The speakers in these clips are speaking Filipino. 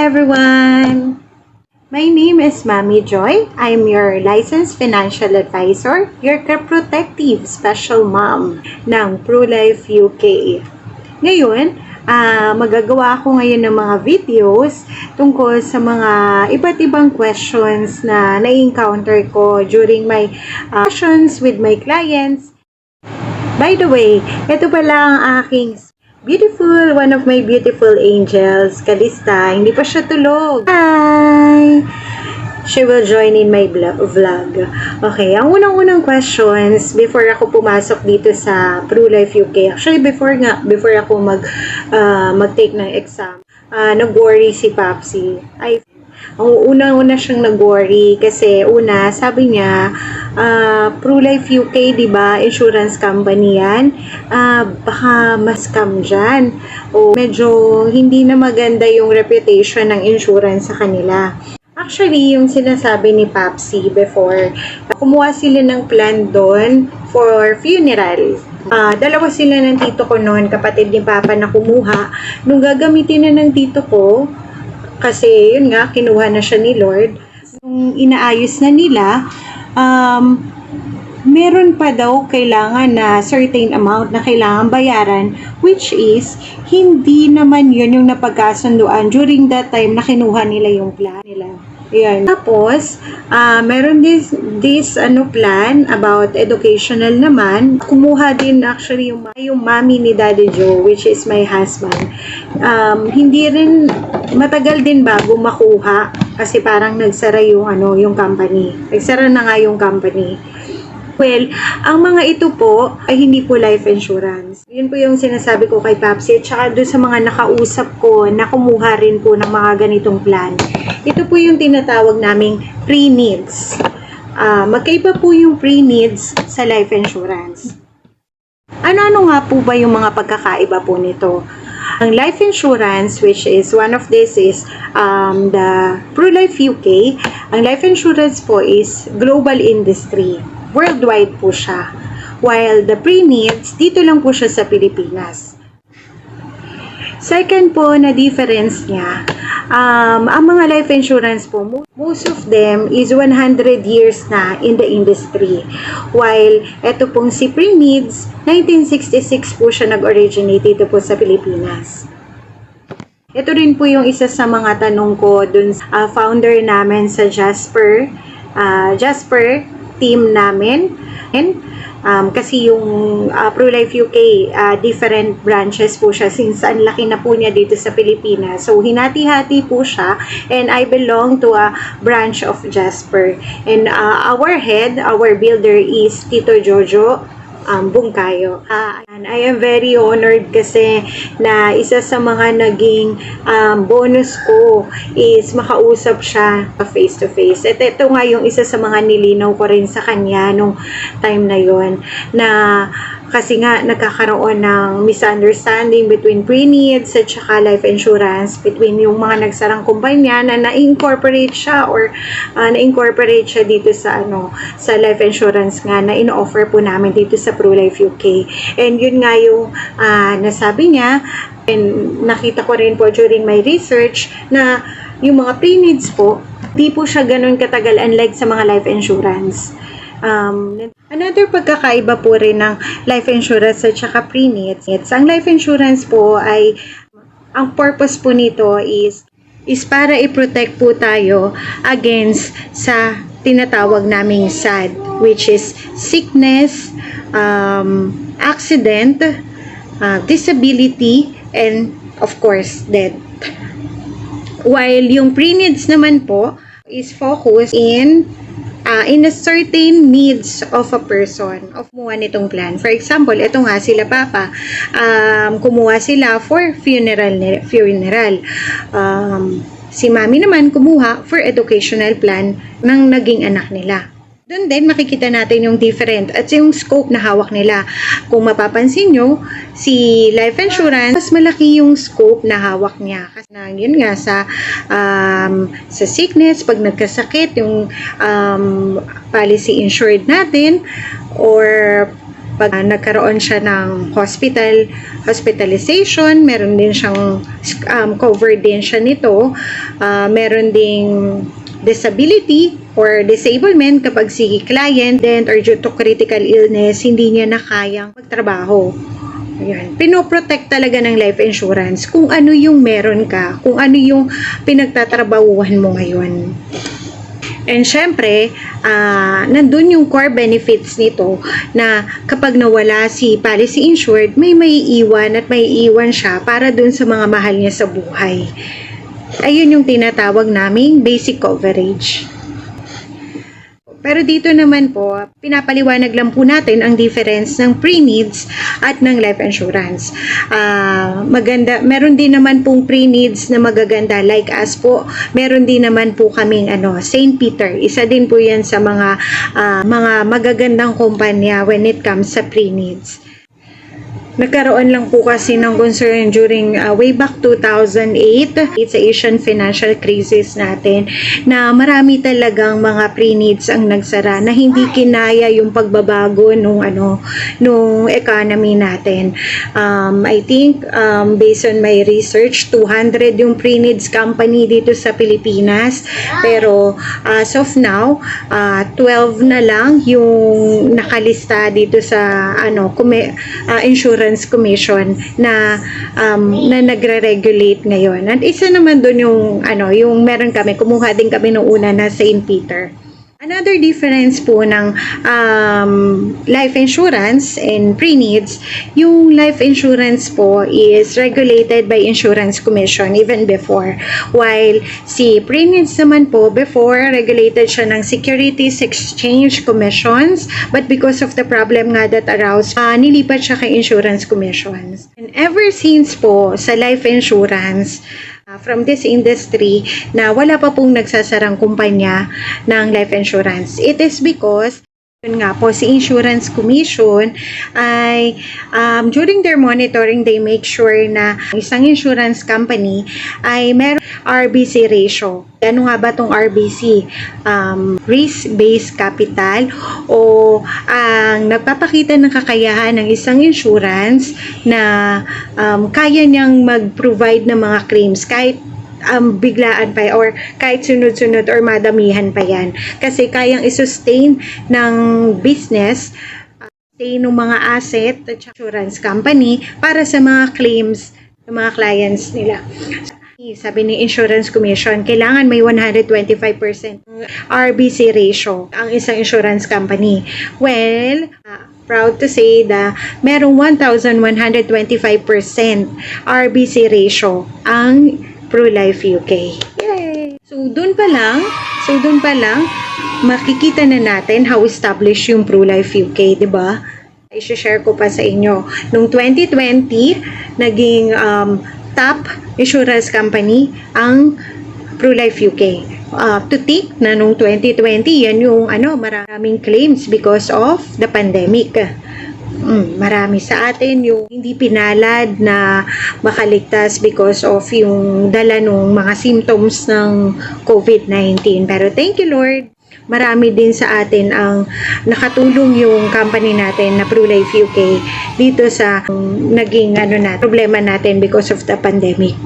everyone! My name is Mami Joy. I'm your licensed financial advisor, your protective special mom ng ProLife UK. Ngayon, magagawa ako ngayon ng mga videos tungkol sa mga iba't ibang questions na na-encounter ko during my sessions with my clients. By the way, ito pala ang aking one of my beautiful angels, Kalista. Hindi pa siya tulog. Hi! She will join in my vlog. Okay, ang unang-unang questions before ako pumasok dito sa ProLife UK. Actually, before ako mag-take ng exam, nag-worry si Papsi. Ang unang-una siyang nag-worry kasi sabi niya, ProLife UK, di ba, insurance company yan, baka mas-scam dyan. O medyo hindi na maganda yung reputation ng insurance sa kanila. Actually, yung sinasabi ni Papsi before, kumuha sila ng plan doon for funeral. Dalawa sila ng tito ko noon, kapatid ni Papa na kumuha. Nung gagamitin na ng tito ko, kasi yun nga, kinuha na siya ni Lord. Nung inaayos na nila, meron pa daw kailangan na certain amount na kailangan bayaran, which is, hindi naman yun yung napagkasunduan during that time na kinuha nila yung plan nila. Ayan. Tapos, meron this plan about educational naman. Kumuha din actually yung mami ni Daddy Joe, which is my husband. Hindi rin, matagal din bago makuha kasi parang nagsara yung company. Nagsara na nga yung company. Well, ang mga ito po ay hindi po life insurance. Yun po yung sinasabi ko kay Papsi at saka doon sa mga nakausap ko na kumuha rin po ng mga ganitong plan. Ito po yung tinatawag naming pre-needs. Magkaiba po yung pre-needs sa life insurance. Ano-ano nga po ba yung mga pagkakaiba po nito? Ang life insurance, which is one of this is the ProLife UK. Ang life insurance po is global industry. Worldwide po siya. While the pre-needs, dito lang po siya sa Pilipinas. Second po na difference niya, ang mga life insurance po, most of them is 100 years na in the industry. While ito pong si pre-needs, 1966 po siya nag-originate dito po sa Pilipinas. Ito rin po yung isa sa mga tanong ko dun sa founder namin sa Jasper team namin. Kasi yung ProLife UK, different branches po siya since ang laki na po niya dito sa Pilipinas. So, hinati-hati po siya and I belong to a branch of Jasper. And our builder is Tito Jojo Bungkayo. And I am very honored kasi na isa sa mga naging bonus ko is makausap siya face to face. At ito nga yung isa sa mga nilinaw ko rin sa kanya nung time na yon, na kasi nga nagkakaroon ng misunderstanding between pre-needs at saka life insurance between yung mga nagsarang kumpanya na na-incorporate siya or na-incorporate siya dito sa sa life insurance nga na ino-offer po namin dito sa ProLife UK. And yun nga yung nasabi niya, and nakita ko rin po during my research na yung mga pre-needs po, di po siya ganun katagal unlike sa mga life insurance. Another pagkakaiba po rin ng life insurance at saka pre-needs. Ang life insurance po ay, ang purpose po nito is para i-protect po tayo against sa tinatawag naming SAD, which is sickness, accident, disability, and of course, death. While yung pre-needs naman po is focused in a certain needs of a person of kumuha nitong plan. For example, ito nga sila Papa, kumuha sila for funeral. Si Mami naman kumuha for educational plan ng naging anak nila. Doon din makikita natin yung different at yung scope na hawak nila. Kung mapapansin nyo, si life insurance, mas malaki yung scope na hawak niya. Kasi yun nga sa sickness, pag nagkasakit, yung policy insured natin, or kapag nagkaroon siya ng hospitalization, meron din siyang covered din siya nito. Meron ding disability or disablement kapag si client then or due to critical illness, hindi niya na kayang magtrabaho. Ayan. Pinoprotect talaga ng life insurance kung ano yung meron ka, kung ano yung pinagtatrabahuhan mo ngayon. And syempre, nandun yung core benefits nito na kapag nawala si policy insured, may maiiwan at maiiwan siya para dun sa mga mahal niya sa buhay. Ayun yung tinatawag naming basic coverage. Pero dito naman po, pinapaliwanag lang po natin ang difference ng pre-needs at ng life insurance. Meron din naman pong pre-needs na magaganda like us po. Meron din naman po kaming St. Peter. Isa din po yan sa mga magagandang kumpanya when it comes sa pre-needs. Nagkaroon lang po kasi ng concern during way back 2008 sa Asian financial crisis natin na marami talagang mga pre-needs ang nagsara na hindi kinaya yung pagbabago nung economy natin. I think based on my research, 200 yung pre-needs company dito sa Pilipinas, pero as of now 12 na lang yung nakalista dito sa insurance commission na nagre-regulate ngayon. At isa naman doon yung meron kami, kumuha din kami nung una na St. Peter. Another difference po ng life insurance and pre-needs, yung life insurance po is regulated by Insurance Commission even before. While si pre-needs naman po, before, regulated siya ng Securities Exchange Commissions, but because of the problem nga that arose, nilipat siya kay Insurance Commissions. And ever since po, sa life insurance, from this industry na wala pa pong nagsasarang kumpanya ng life insurance. It is because yun nga po, si Insurance Commission ay during their monitoring, they make sure na isang insurance company ay meron RBC ratio. Ano nga ba itong RBC? Risk-based capital o ang nagpapakita ng kakayahan ng isang insurance na kaya niyang mag-provide ng mga claims kahit biglaan pa or kahit sunod-sunod or madamihan pa yan. Kasi kayang isustain ng business, sustain ng mga asset at insurance company para sa mga claims ng mga clients nila. Sabi ni Insurance Commission, kailangan may 125% RBC ratio ang isang insurance company. Well, proud to say na merong 1,125% RBC ratio ang ProLife UK. Yay! So, doon pa lang, makikita na natin how established yung ProLife UK, di ba? I-share ko pa sa inyo. Noong 2020, naging top insurance company ang ProLife UK. To take na noong 2020, yan yung maraming claims because of the pandemic. Marami sa atin yung hindi pinalad na makaligtas because of yung dala ng mga symptoms ng COVID-19. Pero thank you Lord, marami din sa atin ang nakatulong yung company natin na ProLife UK dito sa naging problema natin because of the pandemic.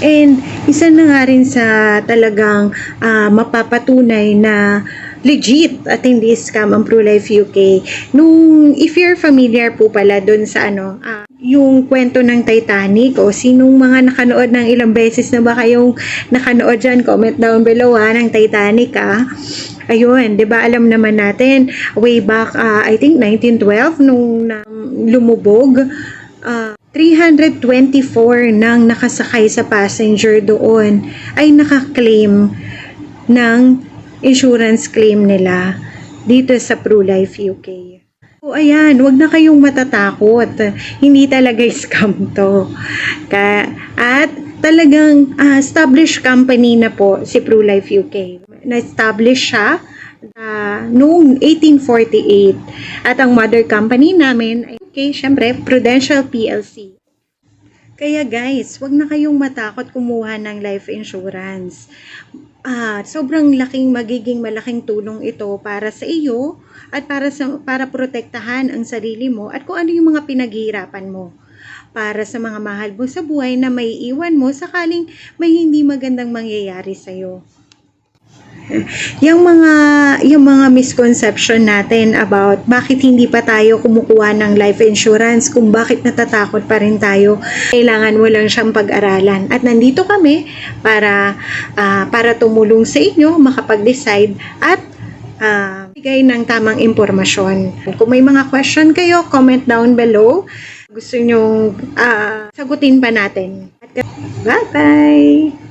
And isa na nga rin sa talagang mapapatunay na legit at hindi scam ang ProLife UK. If you're familiar po pala dun sa yung kwento ng Titanic o sinong mga nakanood ng ilang beses na ba kayong nakanood dyan, comment down below ng Titanic Ayun, 'di ba alam naman natin way back I think 1912 nung lumubog 324 nang nakasakay sa passenger doon ay naka-claim ng insurance claim nila dito sa ProLife UK. So, ayan, wag na kayong matatakot. Hindi talaga scam to. At talagang established company na po si ProLife UK. Na-establish siya noong 1848. At ang mother company namin ay syempre, Prudential PLC. Kaya guys, wag na kayong matakot kumuha ng life insurance. Sobrang magiging malaking tulong ito para sa iyo at para protektahan ang sarili mo at kung ano yung mga pinaghihirapan mo. Para sa mga mahal mo sa buhay na may iwan mo sakaling may hindi magandang mangyayari sa iyo. Yung mga misconception natin about bakit hindi pa tayo kumukuha ng life insurance, kung bakit natatakot pa rin tayo, kailangan mo lang siyang pag-aralan. At nandito kami para tumulong sa inyo, makapag-decide at bigay ng tamang impormasyon. Kung may mga question kayo, comment down below. Gusto nyong sagutin pa natin. Bye-bye!